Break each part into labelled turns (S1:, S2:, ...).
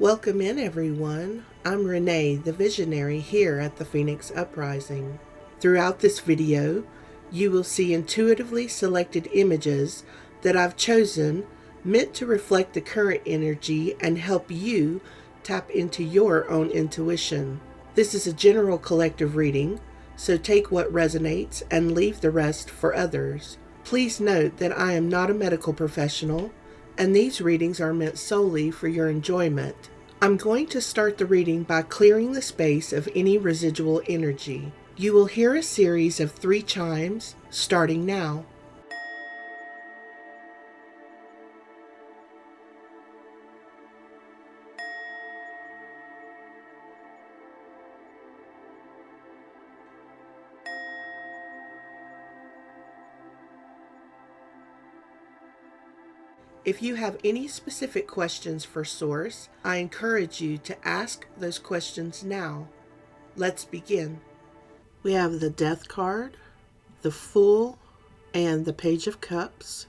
S1: Welcome in, everyone. I'm Renee, the visionary here at the Phoenix Uprising. Throughout this video, you will see intuitively selected images that I've chosen meant to reflect the current energy and help you tap into your own intuition. This is a general collective reading, so take what resonates and leave the rest for others. Please note that I am not a medical professional, and these readings are meant solely for your enjoyment. I'm going to start the reading by clearing the space of any residual energy. You will hear a series of 3 chimes starting now. If you have any specific questions for Source, I encourage you to ask those questions now. Let's begin. We have the Death card, the Fool, and the Page of Cups.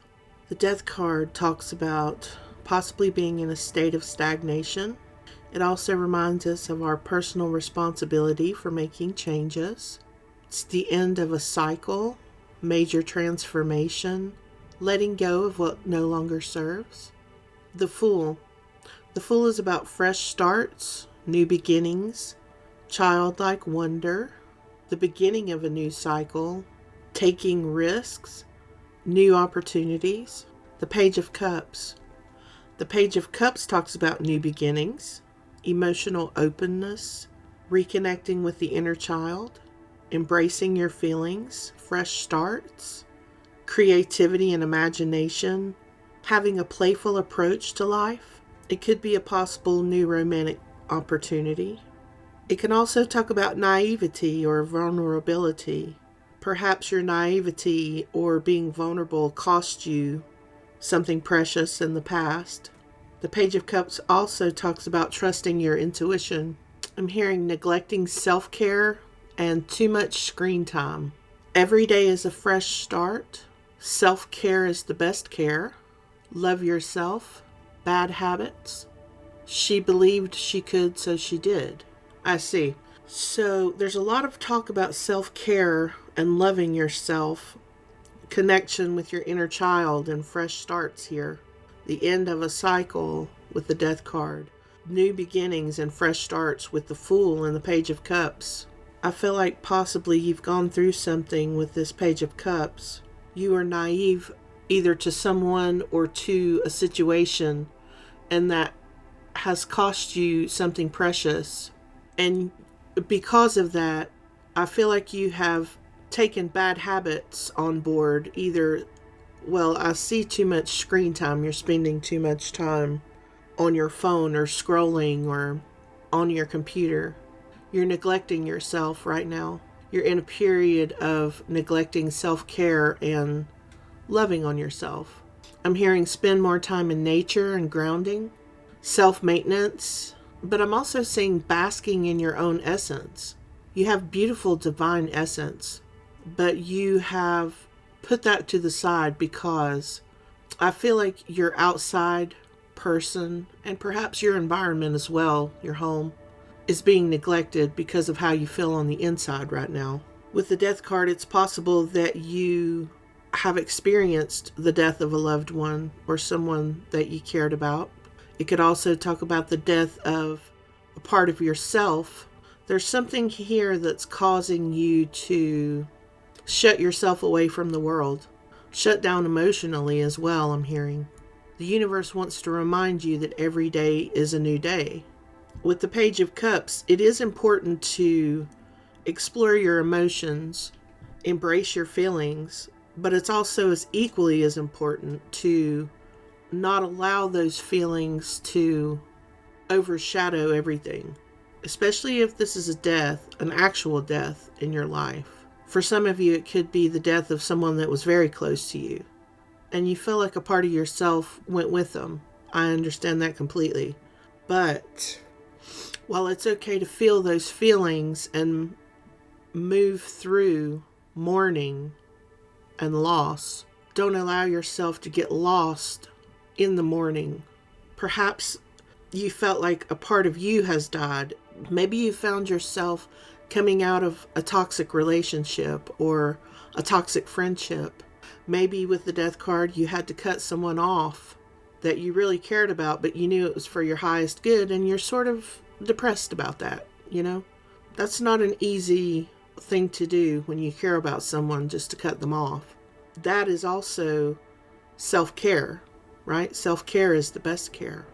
S1: The Death card talks about possibly being in a state of stagnation. It also reminds us of our personal responsibility for making changes. It's the end of a cycle, major transformation, letting go of what no longer serves. The Fool. The Fool is about fresh starts, new beginnings, childlike wonder, the beginning of a new cycle, taking risks, new opportunities. The Page of Cups. The Page of Cups talks about new beginnings, emotional openness, reconnecting with the inner child, embracing your feelings, fresh starts, creativity and imagination, having a playful approach to life. It could be a possible new romantic opportunity. It can also talk about naivety or vulnerability. Perhaps your naivety or being vulnerable cost you something precious in the past. The Page of Cups also talks about trusting your intuition. I'm hearing neglecting self-care and too much screen time. Every day is a fresh start. Self-care is the best care. Love yourself. Bad habits. She believed she could, so she did. I see. So there's a lot of talk about self-care and loving yourself, connection with your inner child, and fresh starts here. The end of a cycle with the Death card. New beginnings and fresh starts with the Fool and the Page of Cups. I feel like possibly you've gone through something with this Page of Cups. You are naive either to someone or to a situation, and that has cost you something precious. And because of that, I feel like you have taken bad habits on board. I see too much screen time. You're spending too much time on your phone or scrolling or on your computer. You're neglecting yourself right now. You're in a period of neglecting self-care and loving on yourself. I'm hearing spend more time in nature and grounding, self-maintenance, but I'm also seeing basking in your own essence. You have beautiful divine essence, but you have put that to the side because I feel like your outside person and perhaps your environment as well, your home, is being neglected because of how you feel on the inside right now. With the Death card, it's possible that you have experienced the death of a loved one or someone that you cared about. It could also talk about the death of a part of yourself. There's something here that's causing you to shut yourself away from the world. Shut down emotionally as well, I'm hearing. The universe wants to remind you that every day is a new day. With the Page of Cups, it is important to explore your emotions, embrace your feelings, but it's also equally as important to not allow those feelings to overshadow everything, especially if this is a death, an actual death in your life. For some of you, it could be the death of someone that was very close to you, and you feel like a part of yourself went with them. I understand that completely. But while it's okay to feel those feelings and move through mourning and loss, don't allow yourself to get lost in the mourning. Perhaps you felt like a part of you has died. Maybe you found yourself coming out of a toxic relationship or a toxic friendship. Maybe with the death card, you had to cut someone off that you really cared about, but you knew it was for your highest good, and you're sort of depressed about that, you know? That's not an easy thing to do when you care about someone, just to cut them off. That is also self-care, right? Self-care is the best care.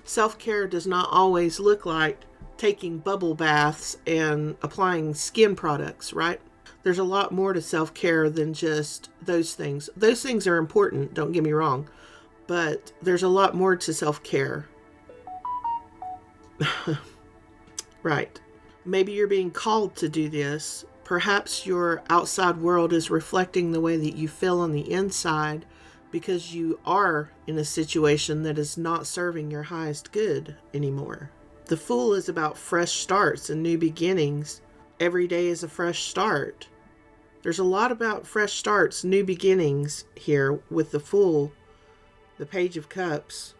S1: Self-care does not always look like taking bubble baths and applying skin products, right? There's a lot more to self-care than just those things. Those things are important, don't get me wrong, but there's a lot more to self-care. Right. Maybe you're being called to do this. Perhaps your outside world is reflecting the way that you feel on the inside because you are in a situation that is not serving your highest good anymore. The Fool is about fresh starts and new beginnings. Every day is a fresh start. There's a lot about fresh starts, new beginnings here with the Fool, the Page of Cups.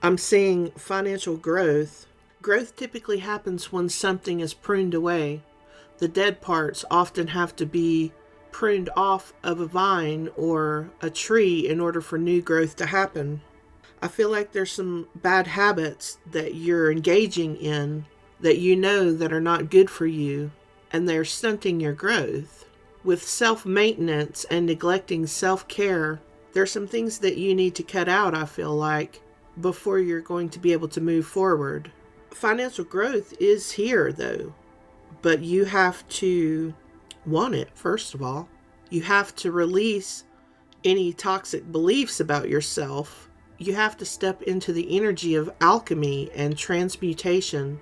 S1: I'm seeing financial growth. Growth typically happens when something is pruned away. The dead parts often have to be pruned off of a vine or a tree in order for new growth to happen. I feel like there's some bad habits that you're engaging in that you know that are not good for you, and they're stunting your growth. With self-maintenance and neglecting self-care, there's some things that you need to cut out, I feel like, before you're going to be able to move forward. Financial growth is here, though, but you have to want it, first of all. You have to release any toxic beliefs about yourself. You have to step into the energy of alchemy and transmutation.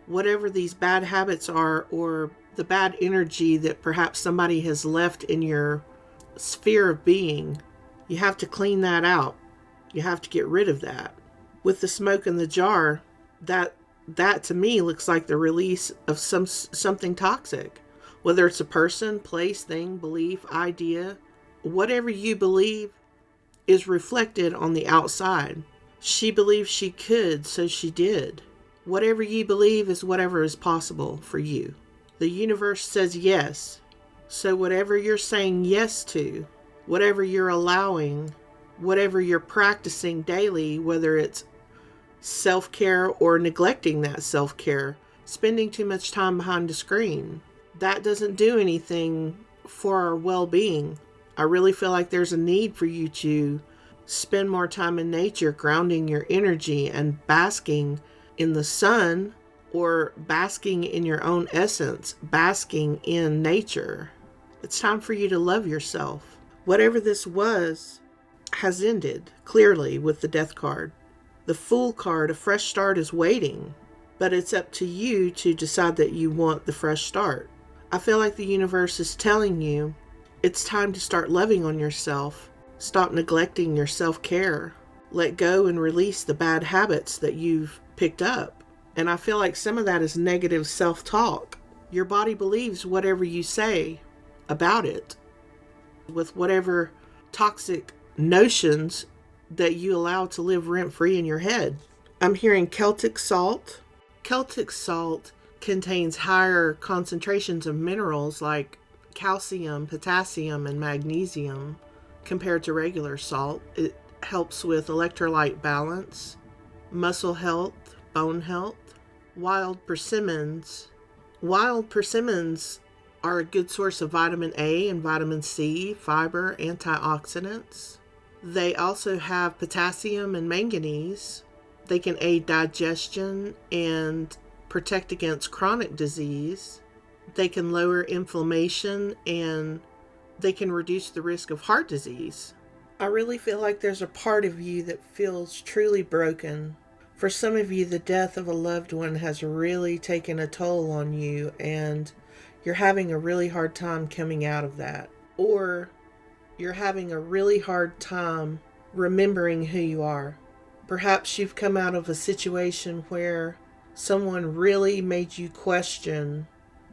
S1: Whatever these bad habits are, or the bad energy that perhaps somebody has left in your sphere of being, you have to clean that out. You have to get rid of that. With the smoke in the jar, that to me looks like the release of something toxic. Whether it's a person, place, thing, belief, idea, whatever you believe is reflected on the outside. She believed she could, so she did. Whatever you believe is whatever is possible for you. The universe says yes. So whatever you're saying yes to, whatever you're allowing, whatever you're practicing daily, whether it's self-care or neglecting that self-care, spending too much time behind the screen, that doesn't do anything for our well-being. I really feel like there's a need for you to spend more time in nature, grounding your energy and basking in the sun, or basking in your own essence, basking in nature. It's time for you to love yourself. Whatever this was has ended, clearly, with the Death card. The Fool card, a fresh start is waiting, but it's up to you to decide that you want the fresh start. I feel like the universe is telling you it's time to start loving on yourself. Stop neglecting your self-care. Let go and release the bad habits that you've picked up. And I feel like some of that is negative self-talk. Your body believes whatever you say about it, with whatever toxic notions that you allow to live rent-free in your head. I'm hearing Celtic salt. Celtic salt contains higher concentrations of minerals like calcium, potassium, and magnesium compared to regular salt. It helps with electrolyte balance, muscle health, bone health. Wild persimmons. Wild persimmons are a good source of vitamin A and vitamin C, fiber, antioxidants. They also have potassium and manganese. They can aid digestion and protect against chronic disease. They can lower inflammation, and they can reduce the risk of heart disease. I really feel like there's a part of you that feels truly broken. For some of you, the death of a loved one has really taken a toll on you, and you're having a really hard time coming out of that. Or you're having a really hard time remembering who you are. Perhaps you've come out of a situation where someone really made you question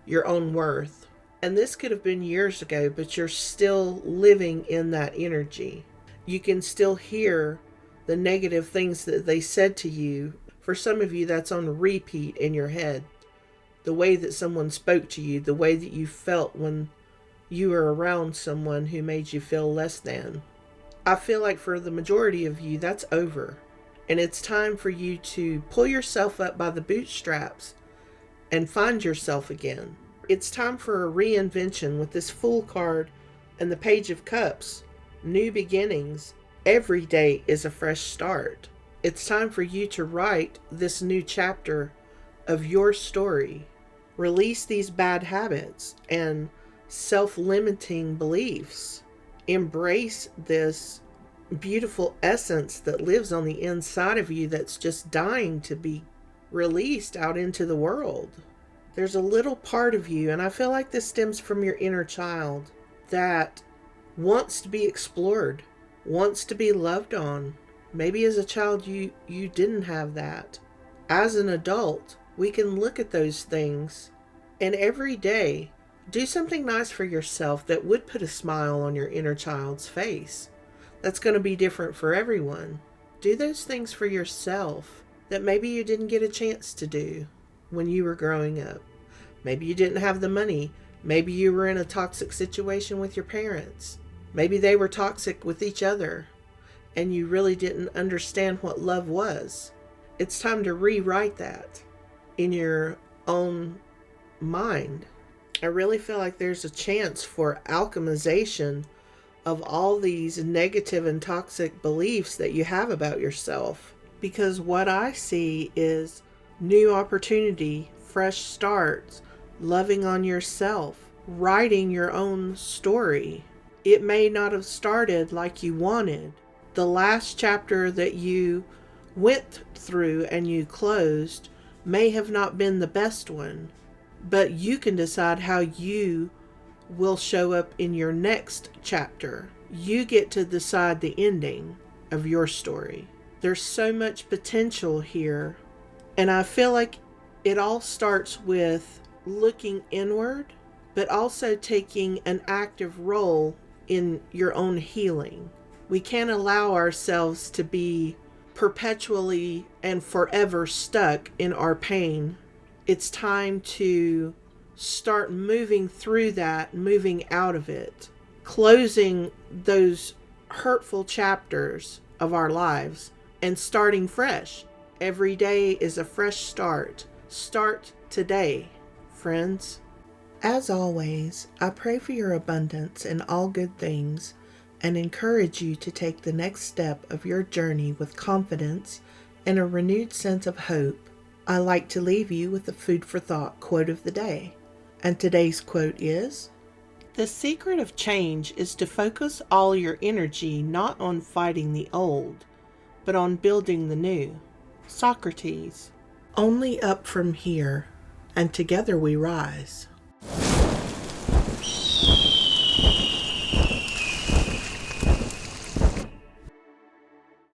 S1: your own worth. And this could have been years ago, but you're still living in that energy. You can still hear the negative things that they said to you, For some of you, that's on repeat in your head. The way that someone spoke to you, the way that you felt when you were around someone who made you feel less than. I feel like for the majority of you, that's over. And it's time for you to pull yourself up by the bootstraps and find yourself again. It's time for a reinvention with this Fool card and the Page of Cups. New beginnings. Every day is a fresh start. It's time for you to write this new chapter of your story. Release these bad habits and self-limiting beliefs. Embrace this beautiful essence that lives on the inside of you that's just dying to be released out into the world. There's a little part of you, and I feel like this stems from your inner child, that wants to be explored, wants to be loved on. Maybe as a child you didn't have that. As an adult, we can look at those things and every day do something nice for yourself that would put a smile on your inner child's face. That's going to be different for everyone. Do those things for yourself that maybe you didn't get a chance to do when you were growing up. Maybe you didn't have the money. Maybe you were in a toxic situation with your parents. Maybe they were toxic with each other and you really didn't understand what love was. It's time to rewrite that in your own mind. I really feel like there's a chance for alchemization of all these negative and toxic beliefs that you have about yourself. Because what I see is new opportunity, fresh starts, loving on yourself, writing your own story. It may not have started like you wanted. The last chapter that you went through and you closed may have not been the best one, but you can decide how you will show up in your next chapter. You get to decide the ending of your story. There's so much potential here, and I feel like it all starts with looking inward, but also taking an active role in your own healing. We can't allow ourselves to be perpetually and forever stuck in our pain. It's time to start moving through that, moving out of it, closing those hurtful chapters of our lives and starting fresh. Every day is a fresh start. Start today, friends. As always, I pray for your abundance in all good things and encourage you to take the next step of your journey with confidence and a renewed sense of hope. I like to leave you with the food for thought quote of the day. And today's quote is, "The secret of change is to focus all your energy not on fighting the old, but on building the new." Socrates. Only up from here, and together we rise.